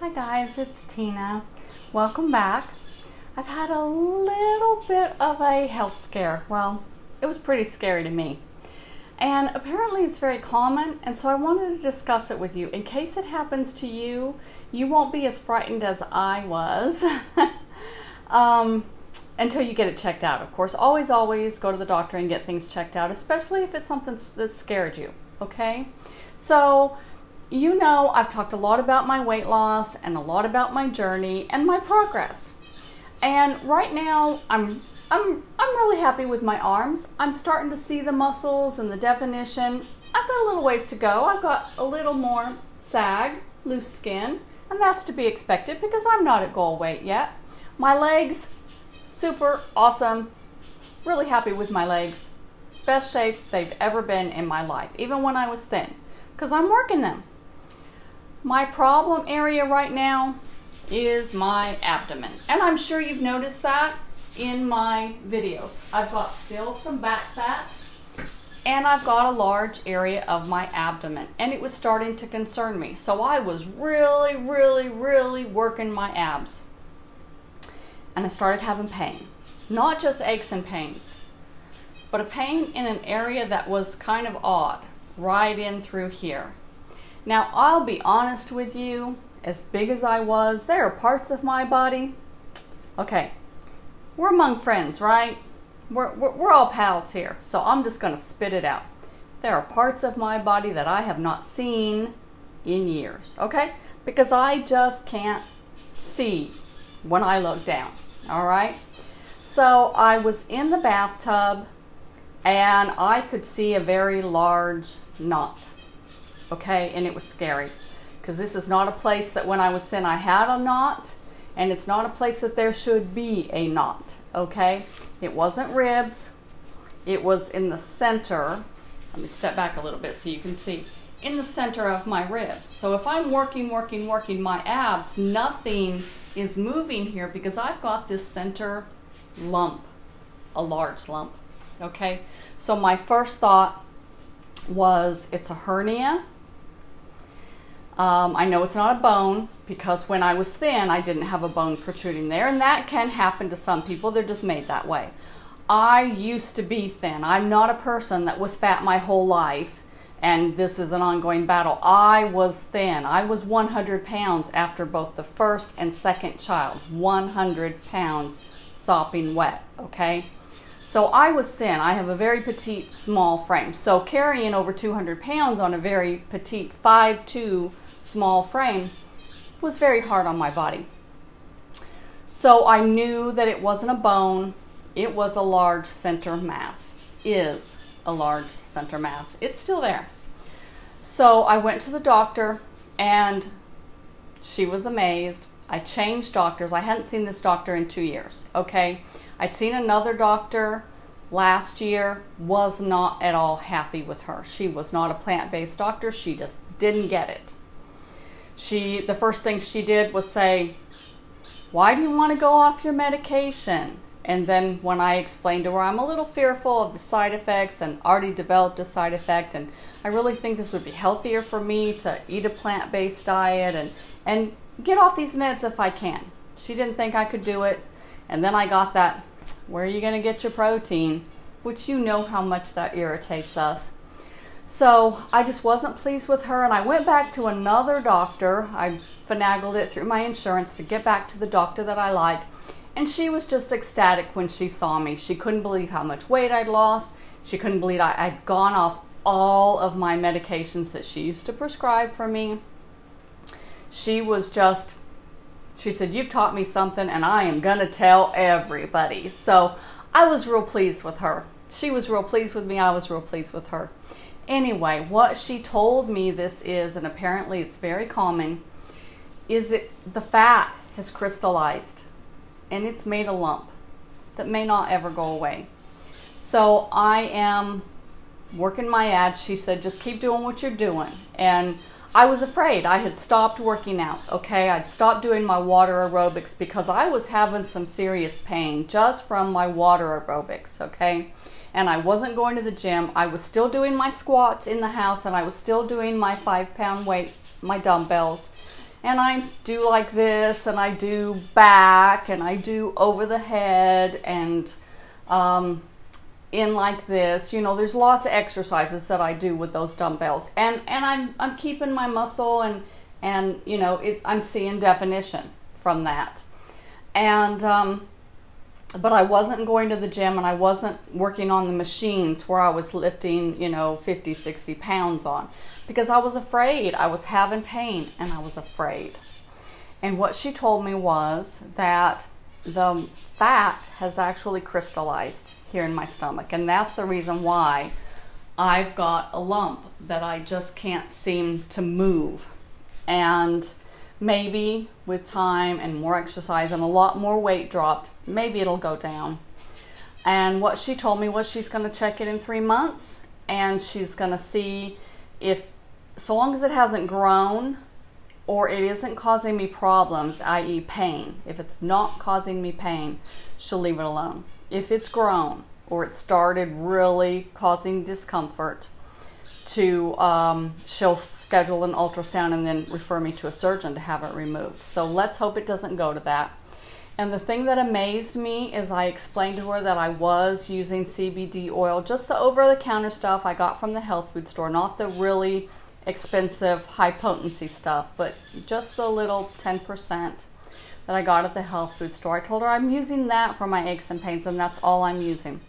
Hi guys, it's Tina. Welcome back. I've had a little bit of a health scare. Well, it was pretty scary to me. And apparently it's very common, and so I wanted to discuss it with you. In case it happens to you, you won't be as frightened as I was until you get it checked out. Of course, always go to the doctor and get things checked out, especially if it's something that scared you, okay? So, you know, I've talked a lot about my weight loss and a lot about my journey and my progress. And right now, I'm really happy with my arms. I'm starting to see the muscles and the definition. I've got a little ways to go. I've got a little more sag, loose skin, and that's to be expected because I'm not at goal weight yet. My legs, super awesome. Really happy with my legs. Best shape they've ever been in my life, even when I was thin, because I'm working them. My problem area right now is my abdomen, and I'm sure you've noticed that in my videos. I've got still some back fat, and I've got a large area of my abdomen, and it was starting to concern me. So I was really working my abs, and I started having pain. Not just aches and pains, but a pain in an area that was kind of odd, right in through here. Now, I'll be honest with you, as big as I was, there are parts of my body, okay, we're among friends, right? We're all pals here, so I'm just going to spit it out. There are parts of my body that I have not seen in years, okay? Because I just can't see when I look down, all right? So I was in the bathtub, and I could see a very large knot. Okay, and it was scary because this is not a place that when I was thin I had a knot, and it's not a place that there should be a knot, okay? It wasn't ribs, it was in the center. Let me step back a little bit so you can see. In the center of my ribs. So if I'm working my abs, nothing is moving here because I've got this center lump, a large lump, okay? So my first thought was it's a hernia. I know it's not a bone because when I was thin, I didn't have a bone protruding there, and that can happen to some people. They're just made that way. I used to be thin. I'm not a person that was fat my whole life, and this is an ongoing battle. I was thin. I was 100 pounds after both the first and second child. 100 pounds sopping wet, okay? So I was thin. I have a very petite, small frame. So carrying over 200 pounds on a very petite 5'2" small frame was very hard on my body. So I knew that it wasn't a bone. It was a large center mass. Is a large center mass. It's still there. So I went to the doctor, and she was amazed. I changed doctors. I hadn't seen this doctor in 2 years, okay? I'd seen another doctor last year, was not at all happy with her. She was not a plant-based doctor. She just didn't get it. The first thing she did was say, why do you want to go off your medication? And then when I explained to her, I'm a little fearful of the side effects and already developed a side effect, and I really think this would be healthier for me to eat a plant-based diet and get off these meds if I can. She didn't think I could do it. And then I got that, where are you going to get your protein? Which you know how much that irritates us. So I just wasn't pleased with her, and I went back to another doctor. I finagled it through my insurance to get back to the doctor that I liked, and she was just ecstatic when she saw me. She couldn't believe how much weight I'd lost. She couldn't believe I'd gone off all of my medications that she used to prescribe for me. She said, you've taught me something, and I am going to tell everybody. So I was real pleased with her. She was real pleased with me. I was real pleased with her. Anyway, what she told me this is, and apparently it's very common, is that the fat has crystallized, and it's made a lump that may not ever go away. So I am working my abs. She said, just keep doing what you're doing. And I was afraid. I had stopped working out, okay? I'd stopped doing my water aerobics because I was having some serious pain just from my water aerobics, okay? And I wasn't going to the gym. I was still doing my squats in the house, and I was still doing my 5-pound weight, my dumbbells. And I do like this, and I do back, and I do over the head, and in like this. You know, there's lots of exercises that I do with those dumbbells, and I'm keeping my muscle, and you know, I'm seeing definition from that. And but I wasn't going to the gym, and I wasn't working on the machines where I was lifting, you know, 50, 60 pounds on, because I was afraid. I was having pain, and I was afraid. And what she told me was that the fat has actually crystallized here in my stomach, and that's the reason why I've got a lump that I just can't seem to move. And maybe with time and more exercise and a lot more weight dropped, maybe it'll go down. And what she told me was she's going to check it in 3 months, and she's going to see if, so long as it hasn't grown or it isn't causing me problems, i.e. pain, if it's not causing me pain, she'll leave it alone. If it's grown or it started really causing discomfort, she'll schedule an ultrasound and then refer me to a surgeon to have it removed. So let's hope it doesn't go to that. And the thing that amazed me is I explained to her that I was using CBD oil, just the over-the-counter stuff I got from the health food store, not the really expensive high-potency stuff, but just the little 10% that I got at the health food store. I told her I'm using that for my aches and pains, and that's all I'm using.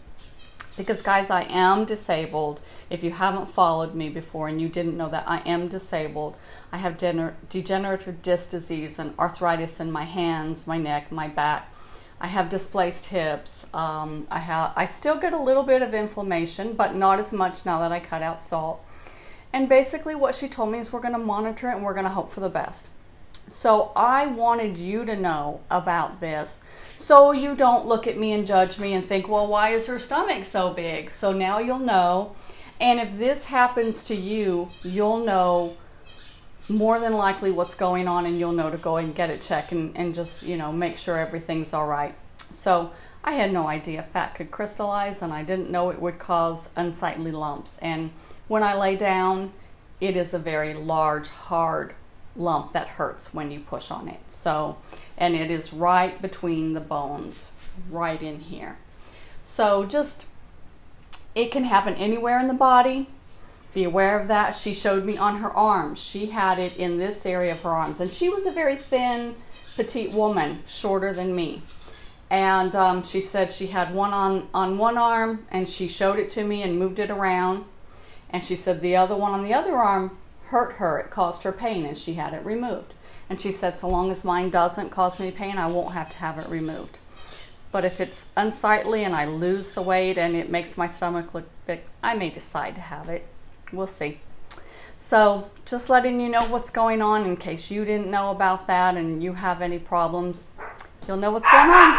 Because guys, I am disabled. If you haven't followed me before and you didn't know that, I am disabled. I have degenerative disc disease and arthritis in my hands, my neck, my back. I have displaced hips. I still get a little bit of inflammation, but not as much now that I cut out salt. And basically what she told me is we're going to monitor it and we're going to hope for the best. So I wanted you to know about this, so you don't look at me and judge me and think, well, why is her stomach so big? So now you'll know. And if this happens to you, you'll know more than likely what's going on, and you'll know to go and get it checked and just, you know, make sure everything's all right. So I had no idea fat could crystallize, and I didn't know it would cause unsightly lumps. And when I lay down, it is a very large, hard lump that hurts when you push on it. So, and it is right between the bones, right in here. So just, it can happen anywhere in the body. Be aware of that. She showed me on her arms. She had it in this area of her arms, and she was a very thin, petite woman, shorter than me. And she said she had one on one arm, and she showed it to me and moved it around. And she said the other one on the other arm hurt her. It caused her pain, and she had it removed. And she said, so long as mine doesn't cause me pain, I won't have to have it removed. But if it's unsightly and I lose the weight and it makes my stomach look big, I may decide to have it. We'll see. So just letting you know what's going on in case you didn't know about that and you have any problems. You'll know what's going on.